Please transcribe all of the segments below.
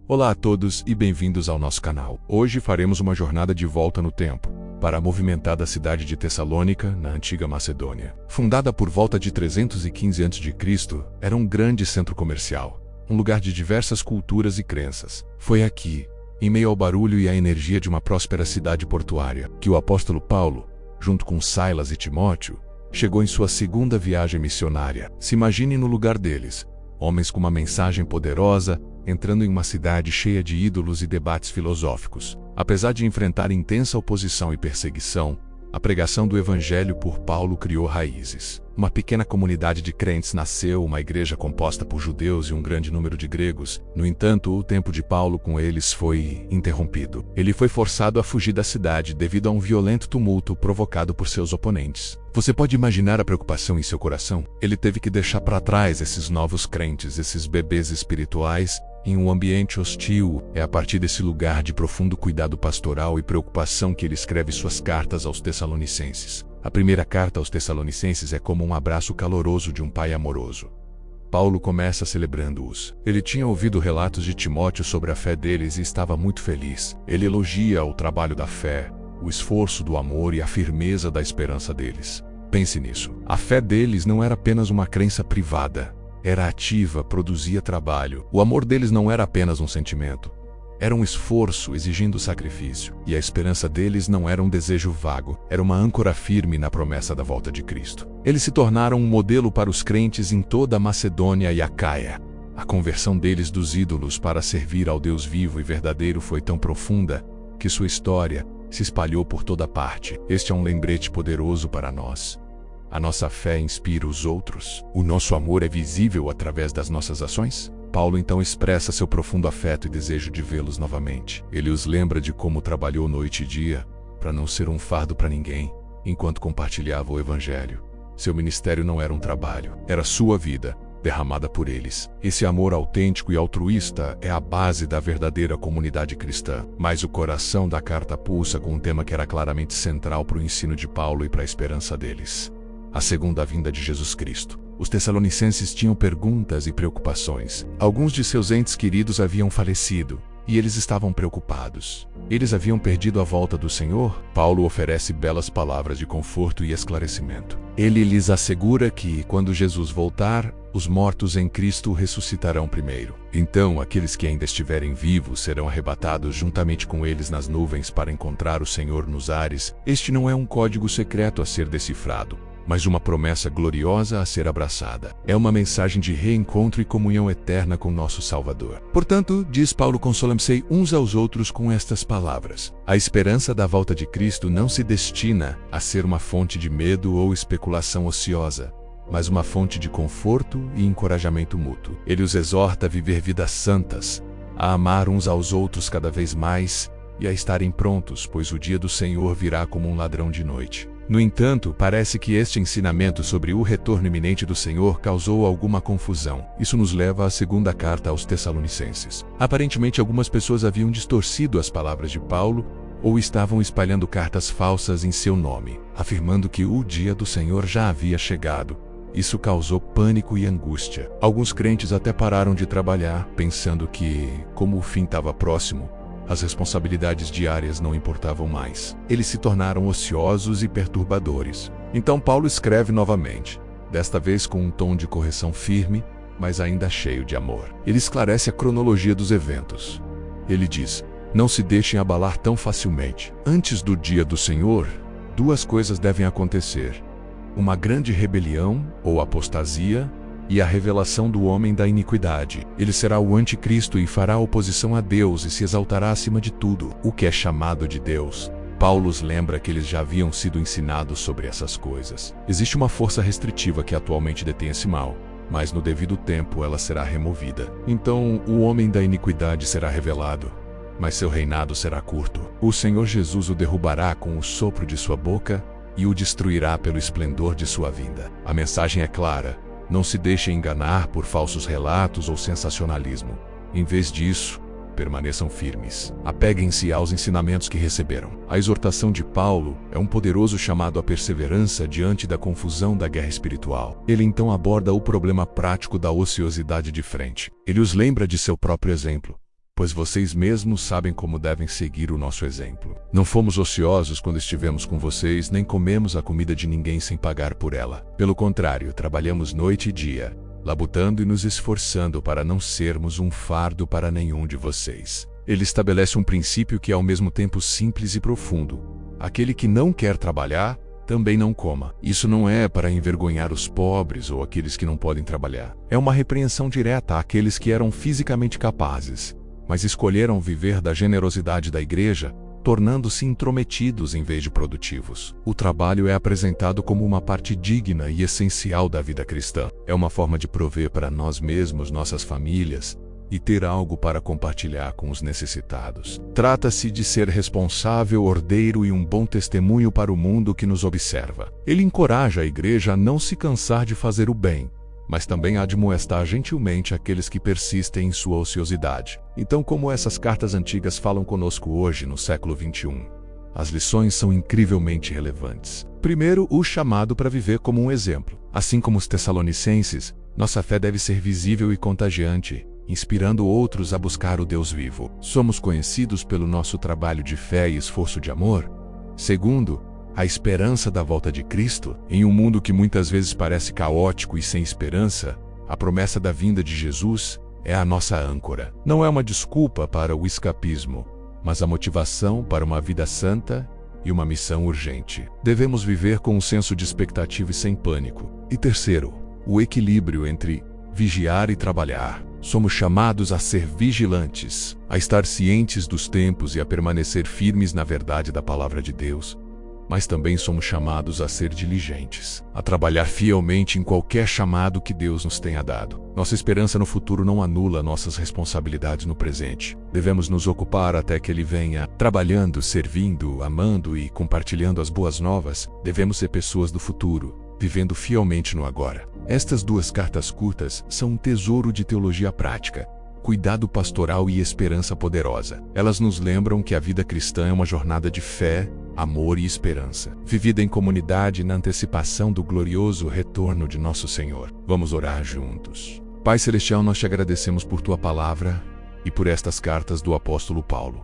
Olá a todos e bem-vindos ao nosso canal. Hoje faremos uma jornada de volta no tempo, para a movimentada cidade de Tessalônica, na antiga Macedônia. Fundada por volta de 315 a.C., era um grande centro comercial, um lugar de diversas culturas e crenças. Foi aqui, em meio ao barulho e à energia de uma próspera cidade portuária, que o apóstolo Paulo, junto com Silas e Timóteo, chegou em sua segunda viagem missionária. Se imagine no lugar deles, homens com uma mensagem poderosa, entrando em uma cidade cheia de ídolos e debates filosóficos. Apesar de enfrentar intensa oposição e perseguição, a pregação do Evangelho por Paulo criou raízes. Uma pequena comunidade de crentes nasceu, uma igreja composta por judeus e um grande número de gregos. No entanto, o tempo de Paulo com eles foi interrompido. Ele foi forçado a fugir da cidade devido a um violento tumulto provocado por seus oponentes. Você pode imaginar a preocupação em seu coração? Ele teve que deixar para trás esses novos crentes, esses bebês espirituais, em um ambiente hostil. É a partir desse lugar de profundo cuidado pastoral e preocupação que ele escreve suas cartas aos Tessalonicenses. A primeira carta aos Tessalonicenses é como um abraço caloroso de um pai amoroso. Paulo começa celebrando-os. Ele tinha ouvido relatos de Timóteo sobre a fé deles e estava muito feliz. Ele elogia o trabalho da fé, o esforço do amor e a firmeza da esperança deles. Pense nisso. A fé deles não era apenas uma crença privada. Era ativa, produzia trabalho. O amor deles não era apenas um sentimento. Era um esforço exigindo sacrifício. E a esperança deles não era um desejo vago. Era uma âncora firme na promessa da volta de Cristo. Eles se tornaram um modelo para os crentes em toda a Macedônia e Acaia. A conversão deles dos ídolos para servir ao Deus vivo e verdadeiro foi tão profunda que sua história se espalhou por toda parte. Este é um lembrete poderoso para nós. A nossa fé inspira os outros. O nosso amor é visível através das nossas ações? Paulo então expressa seu profundo afeto e desejo de vê-los novamente. Ele os lembra de como trabalhou noite e dia para não ser um fardo para ninguém, enquanto compartilhava o Evangelho. Seu ministério não era um trabalho, era sua vida, derramada por eles. Esse amor autêntico e altruísta é a base da verdadeira comunidade cristã. Mas o coração da carta pulsa com um tema que era claramente central para o ensino de Paulo e para a esperança deles: a segunda vinda de Jesus Cristo. Os tessalonicenses tinham perguntas e preocupações. Alguns de seus entes queridos haviam falecido, e eles estavam preocupados. Eles haviam perdido a volta do Senhor? Paulo oferece belas palavras de conforto e esclarecimento. Ele lhes assegura que, quando Jesus voltar, os mortos em Cristo ressuscitarão primeiro. Então, aqueles que ainda estiverem vivos serão arrebatados juntamente com eles nas nuvens para encontrar o Senhor nos ares. Este não é um código secreto a ser decifrado, mas uma promessa gloriosa a ser abraçada. É uma mensagem de reencontro e comunhão eterna com nosso Salvador. Portanto, diz Paulo, consolem-se uns aos outros com estas palavras. A esperança da volta de Cristo não se destina a ser uma fonte de medo ou especulação ociosa, mas uma fonte de conforto e encorajamento mútuo. Ele os exorta a viver vidas santas, a amar uns aos outros cada vez mais e a estarem prontos, pois o dia do Senhor virá como um ladrão de noite. No entanto, parece que este ensinamento sobre o retorno iminente do Senhor causou alguma confusão. Isso nos leva à segunda carta aos Tessalonicenses. Aparentemente, algumas pessoas haviam distorcido as palavras de Paulo ou estavam espalhando cartas falsas em seu nome, afirmando que o dia do Senhor já havia chegado. Isso causou pânico e angústia. Alguns crentes até pararam de trabalhar, pensando que, como o fim estava próximo, as responsabilidades diárias não importavam mais. Eles se tornaram ociosos e perturbadores. Então Paulo escreve novamente, desta vez com um tom de correção firme, mas ainda cheio de amor. Ele esclarece a cronologia dos eventos. Ele diz: não se deixem abalar tão facilmente. Antes do dia do Senhor, duas coisas devem acontecer: uma grande rebelião, ou apostasia, e a revelação do homem da iniquidade. Ele será o anticristo e fará oposição a Deus e se exaltará acima de tudo, o que é chamado de Deus. Paulo os lembra que eles já haviam sido ensinados sobre essas coisas. Existe uma força restritiva que atualmente detém esse mal, mas no devido tempo ela será removida. Então o homem da iniquidade será revelado, mas seu reinado será curto. O Senhor Jesus o derrubará com o sopro de sua boca e o destruirá pelo esplendor de sua vinda. A mensagem é clara: não se deixem enganar por falsos relatos ou sensacionalismo. Em vez disso, permaneçam firmes. Apeguem-se aos ensinamentos que receberam. A exortação de Paulo é um poderoso chamado à perseverança diante da confusão da guerra espiritual. Ele então aborda o problema prático da ociosidade de frente. Ele os lembra de seu próprio exemplo. pois vocês mesmos sabem como devem seguir o nosso exemplo. Não fomos ociosos quando estivemos com vocês, nem comemos a comida de ninguém sem pagar por ela. Pelo contrário, trabalhamos noite e dia, labutando e nos esforçando para não sermos um fardo para nenhum de vocês. Ele estabelece um princípio que é ao mesmo tempo simples e profundo. Aquele que não quer trabalhar, também não coma. Isso não é para envergonhar os pobres ou aqueles que não podem trabalhar. É uma repreensão direta àqueles que eram fisicamente capazes, mas escolheram viver da generosidade da igreja, tornando-se intrometidos em vez de produtivos. O trabalho é apresentado como uma parte digna e essencial da vida cristã. É uma forma de prover para nós mesmos, nossas famílias, e ter algo para compartilhar com os necessitados. Trata-se de ser responsável, ordeiro e um bom testemunho para o mundo que nos observa. Ele encoraja a igreja a não se cansar de fazer o bem, mas também a admoestar gentilmente aqueles que persistem em sua ociosidade. Então, como essas cartas antigas falam conosco hoje, no século XXI? As lições são incrivelmente relevantes. Primeiro, o chamado para viver como um exemplo. Assim como os tessalonicenses, nossa fé deve ser visível e contagiante, inspirando outros a buscar o Deus vivo. Somos conhecidos pelo nosso trabalho de fé e esforço de amor. Segundo, a esperança da volta de Cristo. Em um mundo que muitas vezes parece caótico e sem esperança, a promessa da vinda de Jesus é a nossa âncora. Não é uma desculpa para o escapismo, mas a motivação para uma vida santa e uma missão urgente. Devemos viver com um senso de expectativa e sem pânico. E terceiro, o equilíbrio entre vigiar e trabalhar. Somos chamados a ser vigilantes, a estar cientes dos tempos e a permanecer firmes na verdade da palavra de Deus. Mas também somos chamados a ser diligentes, a trabalhar fielmente em qualquer chamado que Deus nos tenha dado. Nossa esperança no futuro não anula nossas responsabilidades no presente. Devemos nos ocupar até que Ele venha, trabalhando, servindo, amando e compartilhando as boas novas. Devemos ser pessoas do futuro, vivendo fielmente no agora. Estas duas cartas curtas são um tesouro de teologia prática, cuidado pastoral e esperança poderosa. Elas nos lembram que a vida cristã é uma jornada de fé, amor e esperança, vivida em comunidade na antecipação do glorioso retorno de nosso Senhor. Vamos orar juntos. Pai Celestial, nós te agradecemos por tua palavra e por estas cartas do apóstolo Paulo.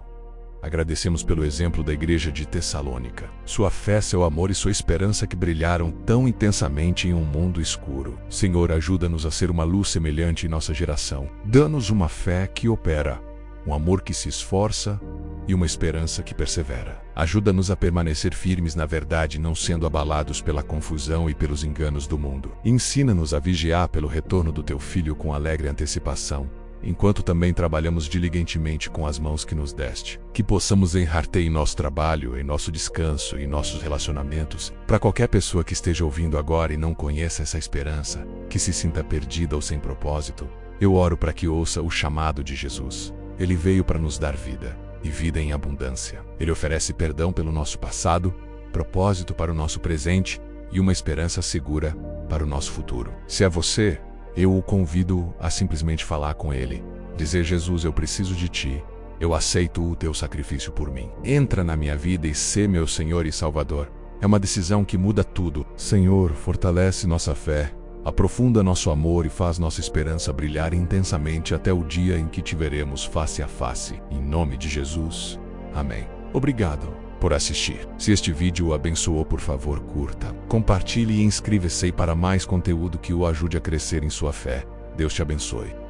Agradecemos pelo exemplo da igreja de Tessalônica, sua fé, seu amor e sua esperança que brilharam tão intensamente em um mundo escuro. Senhor, ajuda-nos a ser uma luz semelhante em nossa geração. Dá-nos uma fé que opera, um amor que se esforça e uma esperança que persevera. Ajuda-nos a permanecer firmes na verdade, não sendo abalados pela confusão e pelos enganos do mundo. Ensina-nos a vigiar pelo retorno do teu Filho com alegre antecipação, enquanto também trabalhamos diligentemente com as mãos que nos deste. Que possamos honrar-te em nosso trabalho, em nosso descanso, em nossos relacionamentos. Para qualquer pessoa que esteja ouvindo agora e não conheça essa esperança, que se sinta perdida ou sem propósito, eu oro para que ouça o chamado de Jesus. Ele veio para nos dar vida, e vida em abundância. Ele oferece perdão pelo nosso passado, propósito para o nosso presente e uma esperança segura para o nosso futuro. Se é você, eu o convido a simplesmente falar com Ele, dizer: Jesus, eu preciso de Ti, eu aceito o Teu sacrifício por mim. Entra na minha vida e sê meu Senhor e Salvador. É uma decisão que muda tudo. Senhor, fortalece nossa fé, aprofunda nosso amor e faz nossa esperança brilhar intensamente até o dia em que te veremos face a face. Em nome de Jesus. Amém. Obrigado por assistir. Se este vídeo o abençoou, por favor, curta, compartilhe e inscreva-se para mais conteúdo que o ajude a crescer em sua fé. Deus te abençoe.